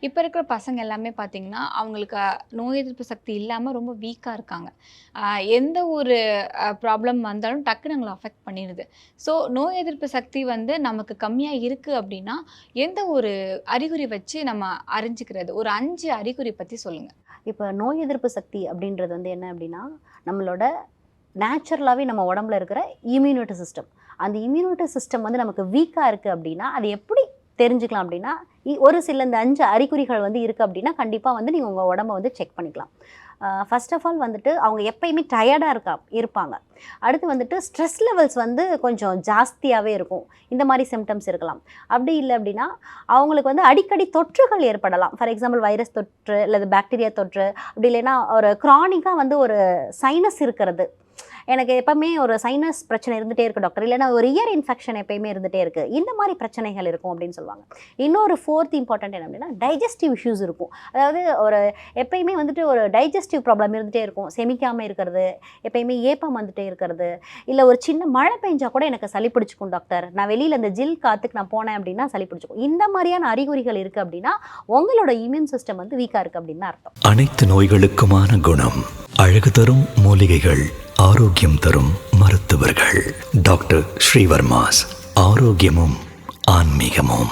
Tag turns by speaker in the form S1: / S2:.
S1: இப்போ இருக்கிற பசங்க எல்லாமே பார்த்தீங்கன்னா, அவங்களுக்கு நோய் எதிர்ப்பு சக்தி இல்லாம ரொம்ப வீக்கா இருக்காங்க. எந்த ஒரு ப்ராப்ளம் வந்தாலும் டக்குனு அவங்கள அஃபெக்ட் பண்ணிடுது. ஸோ நோய் எதிர்ப்பு சக்தி வந்து நமக்கு கம்மியா இருக்கு அப்படின்னா, எந்த ஒரு அறிகுறி வச்சு நம்ம அறிஞ்சுக்கிறது? ஒரு 5 அறிகுறி பத்தி சொல்லுங்க.
S2: இப்போ நோய் எதிர்ப்பு சக்தி அப்படின்றது வந்து என்ன அப்படின்னா, நம்மளோட நேச்சுரலாவே நம்ம உடம்புல இருக்கிற இம்யூனிட்டி சிஸ்டம். அந்த இம்யூனிட்டி சிஸ்டம் வந்து நமக்கு வீக்கா இருக்கு அப்படின்னா, அது எப்படி தெரிஞ்சுக்கலாம் அப்படின்னா, ஒரு சில இந்த 5 அறிகுறிகள் வந்து இருக்கு அப்படின்னா, கண்டிப்பா வந்து நீங்க உங்க உடம்ப வந்து செக் பண்ணிக்கலாம். ஃபர்ஸ்ட் ஆஃப் ஆல் வந்துட்டு அவங்க எப்பயுமே டயர்டா இருப்பாங்க. அடுத்து வந்துட்டு ஸ்ட்ரெஸ் லெவல்ஸ் வந்து கொஞ்சம் ஜாஸ்தியாவே இருக்கும். இந்த மாரி சிம்ப்டம்ஸ் இருக்கலாம். அப்படி இல்ல அப்படின்னா, அவங்களுக்கு வந்து அடிக்கடி தொற்றுகள் ஏற்படலாம். ஃபார் எக்ஸாம்பிள் வைரஸ் தொற்று அல்லது பாக்டீரியா தொற்று, அப்படி இல்லைன்னா ஒரு கிரானிக்கா வந்து ஒரு சைனஸ் இருக்கிறது. எனக்கு எப்பவுமே ஒரு சைனஸ் பிரச்சனை இருந்துட்டே இருக்கு டாக்டர். இல்லைன்னா ஒரு இயர் இன்ஃபெக்ஷன் எப்பயுமே இருந்துட்டே இருக்கு. இந்த மாதிரி பிரச்சனைகள் இருக்கும் அப்படின்னு சொல்லுவாங்க. இன்னொரு ஃபோர்த் இம்பார்ட்டன்ட் என்ன அப்படின்னா, டைஜஸ்டிவ் இஷ்யூஸ் இருக்கும். அதாவது ஒரு எப்பயுமே வந்துட்டு ஒரு டைஜஸ்டிவ் ப்ராப்ளம் இருந்துட்டே இருக்கும். செமிக்காம இருக்கிறது, எப்பயுமே ஏப்பம் வந்துட்டே இருக்கிறது, இல்லை ஒரு சின்ன மழை பெஞ்சா கூட எனக்கு சளி பிடிச்சிக்கும் டாக்டர். நான் வெளியில் இந்த ஜில் காத்துக்கு நான் போனேன் அப்படின்னா சளி பிடிச்சிக்கும். இந்த மாதிரியான அறிகுறிகள் இருக்குது அப்படின்னா உங்களோட இம்யூன் சிஸ்டம் வந்து வீக்காக இருக்குது அப்படின்னு தான் அர்த்தம்.
S3: அனைத்து நோய்களுக்குமான குணம், அழகு தரும் மூலிகைகள், ஆரோக்கியம் தரும் மருத்துவர்கள். டாக்டர் ஸ்ரீவர்மாஸ். ஆரோக்கியமும் ஆன்மீகமும்.